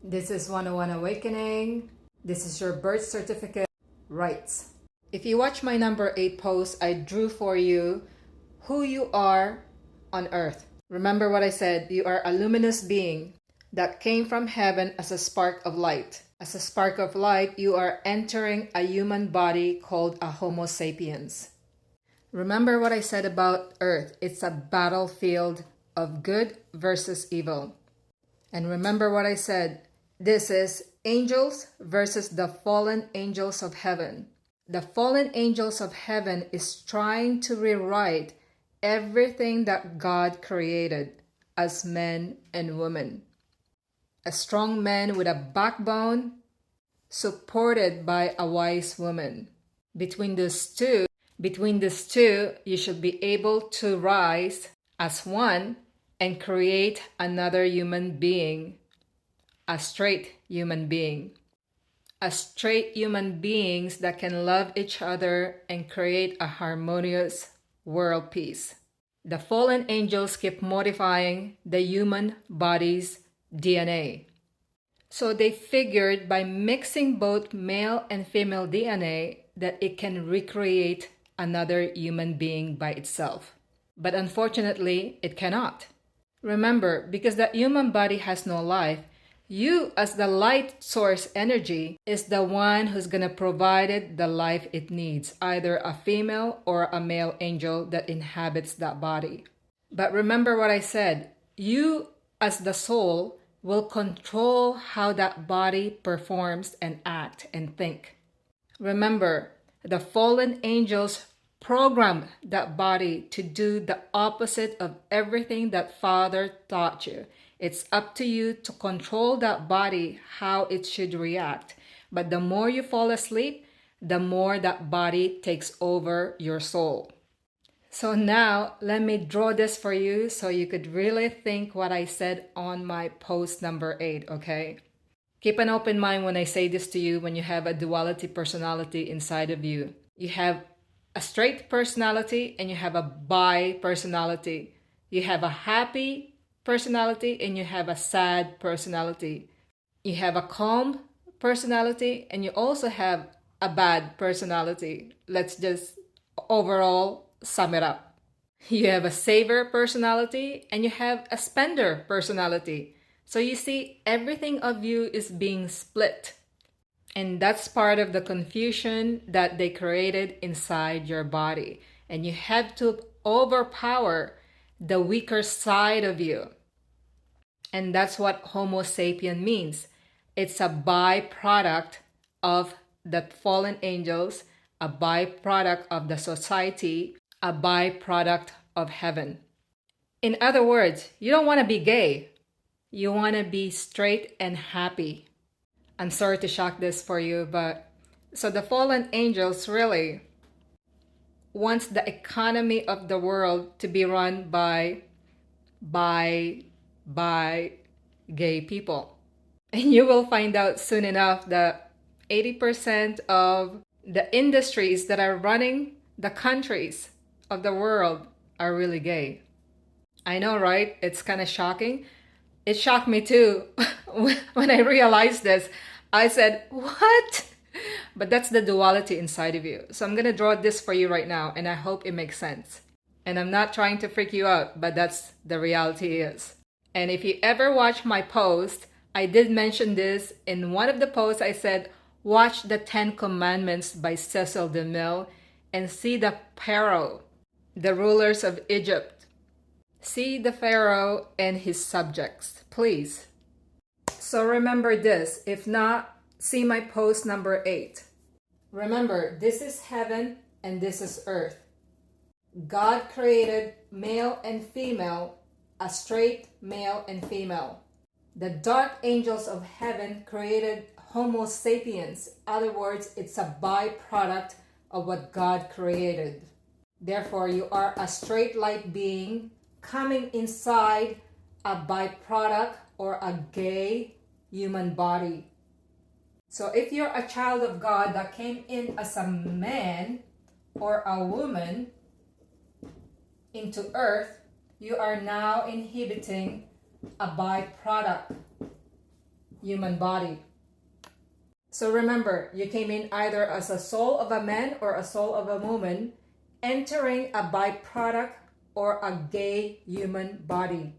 This is 101 Awakening. This is your birth certificate rights. If you watch my number 8 post, I drew for you who you are on earth. Remember what I said, you are a luminous being that came from heaven as a spark of light. As a spark of light, you are entering a human body called a Homo sapiens. Remember what I said about earth, it's a battlefield of good versus evil. And remember what I said, this is angels versus the fallen angels of heaven. The fallen angels of heaven is trying to rewrite everything that God created as men and women. A strong man with a backbone supported by a wise woman. Between these two, you should be able to rise as one and create another human being, a straight human being. A straight human beings that can love each other and create a harmonious world peace. The fallen angels keep modifying the human body's DNA. So they figured by mixing both male and female DNA that it can recreate another human being by itself. But unfortunately, it cannot. Remember, because that human body has no life, you as the light source energy is the one who's going to provide it the life it needs, either a female or a male angel that inhabits that body. But remember what I said, you as the soul will control how that body performs and act and think. Remember, the fallen angels program that body to do the opposite of everything that Father taught you. It's up to you to control that body, how it should react. But the more you fall asleep, the more that body takes over your soul. So now, let me draw this for you so you could really think what I said on my post number 8, okay? Keep an open mind when I say this to you when you have a duality personality inside of you. You have a straight personality and you have a bi personality. You have a happy personality and you have a sad personality. You have a calm personality and you also have a bad personality. Let's just overall sum it up. You have a saver personality and you have a spender personality. So you see, everything of you is being split. And that's part of the confusion that they created inside your body. And you have to overpower the weaker side of you. And that's what Homo sapien means. It's a byproduct of the fallen angels, a byproduct of the society, a byproduct of heaven. In other words, you don't want to be gay. You want to be straight and happy. I'm sorry to shock this for you, but so the fallen angels really wants the economy of the world to be run by gay people. And you will find out soon enough that 80% of the industries that are running the countries of the world are really gay. I know, right? It's kind of shocking. It shocked me too. When I realized this, I said, what? But that's the duality inside of you. So I'm going to draw this for you right now, and I hope it makes sense. And I'm not trying to freak you out, but that's the reality is. And if you ever watch my post, I did mention this in one of the posts. I said, watch the 10 Commandments by Cecil DeMille and see the Pharaoh, the rulers of Egypt. See the Pharaoh and his subjects, please. So remember this. If not, see my post number 8. Remember, this is heaven and this is earth. God created male and female, a straight male and female. The dark angels of heaven created Homo sapiens. In other words, it's a byproduct of what God created. Therefore, you are a straight light being coming inside a byproduct or a gay human body. So if you're a child of God that came in as a man or a woman into earth, you are now inhibiting a byproduct. human body. So remember, you came in either as a soul of a man or a soul of a woman, entering a byproduct or a gay human body.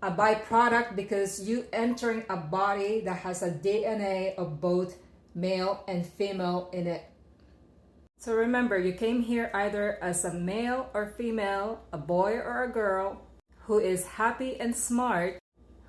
A byproduct because you entering a body that has a DNA of both male and female in it. So remember, you came here either as a male or female, a boy or a girl, who is happy and smart,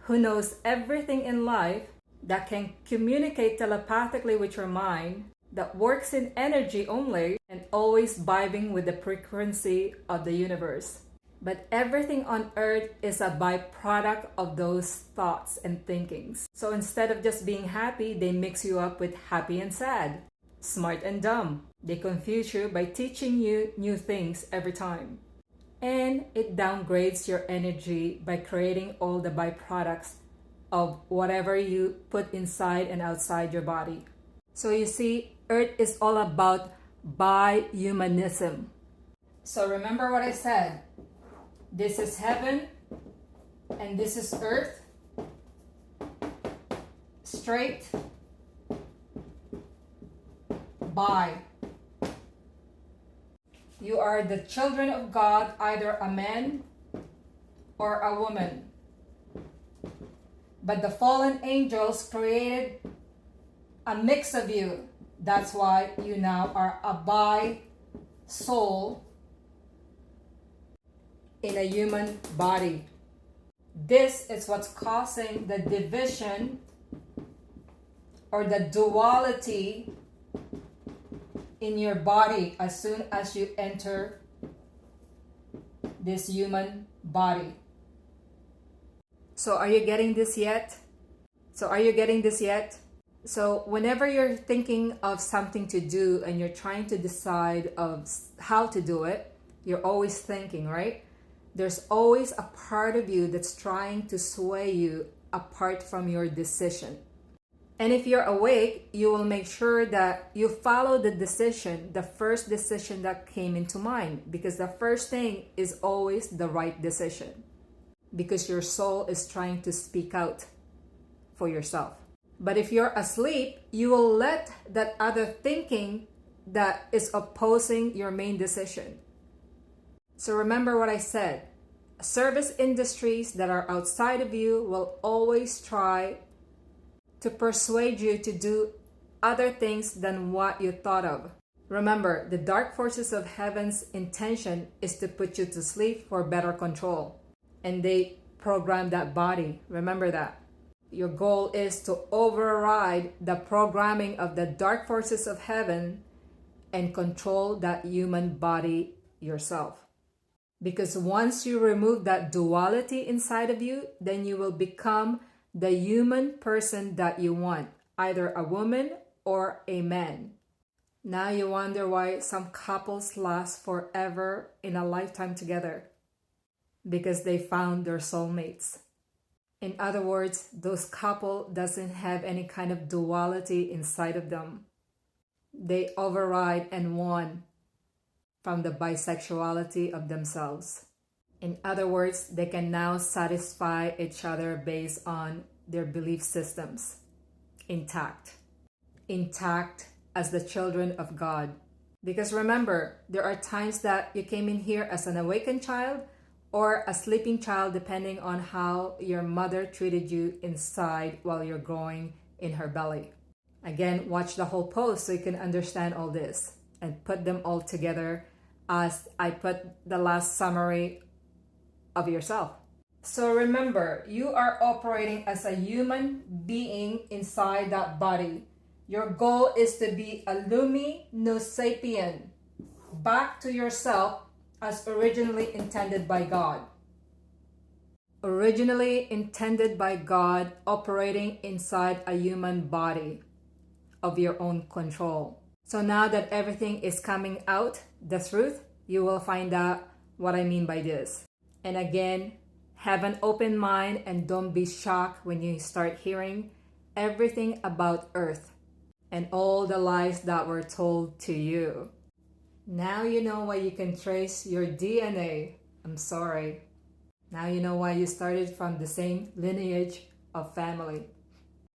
who knows everything in life, that can communicate telepathically with your mind, that works in energy only, and always vibing with the frequency of the universe. But everything on earth is a byproduct of those thoughts and thinkings. So instead of just being happy, they mix you up with happy and sad, smart and dumb. They confuse you by teaching you new things every time. And it downgrades your energy by creating all the byproducts of whatever you put inside and outside your body. So you see, earth is all about bi-humanism. So remember what I said. This is heaven and this is earth. Straight. Bi. You are the children of God, either a man or a woman. But the fallen angels created a mix of you. That's why you now are a bi soul in a human body. This is what's causing the division or the duality in your body as soon as you enter this human body. So are you getting this yet? So whenever you're thinking of something to do and you're trying to decide of how to do it, you're always thinking, right? There's always a part of you that's trying to sway you apart from your decision. And if you're awake, you will make sure that you follow the decision, the first decision that came into mind, because the first thing is always the right decision, because your soul is trying to speak out for yourself. But if you're asleep, you will let that other thinking that is opposing your main decision. So remember what I said. Service industries that are outside of you will always try to persuade you to do other things than what you thought of. Remember, the dark forces of heaven's intention is to put you to sleep for better control. And they program that body. Remember that. Your goal is to override the programming of the dark forces of heaven and control that human body yourself. Because once you remove that duality inside of you, then you will become the human person that you want, either a woman or a man. Now you wonder why some couples last forever in a lifetime together. Because they found their soulmates. In other words, those couple doesn't have any kind of duality inside of them. They override and won from the bisexuality of themselves. In other words, they can now satisfy each other based on their belief systems. Intact as the children of God. Because remember, there are times that you came in here as an awakened child or a sleeping child, depending on how your mother treated you inside while you're growing in her belly. Again, watch the whole post so you can understand all this and put them all together as I put the last summary of yourself. So remember, you are operating as a human being inside that body. Your goal is to be a lumino-sapien, back to yourself as originally intended by God. Originally intended by God, operating inside a human body of your own control. So now that everything is coming out, the truth, you will find out what I mean by this. And again, have an open mind and don't be shocked when you start hearing everything about Earth and all the lies that were told to you. Now you know why you can trace your DNA. I'm sorry. Now you know why you started from the same lineage of family.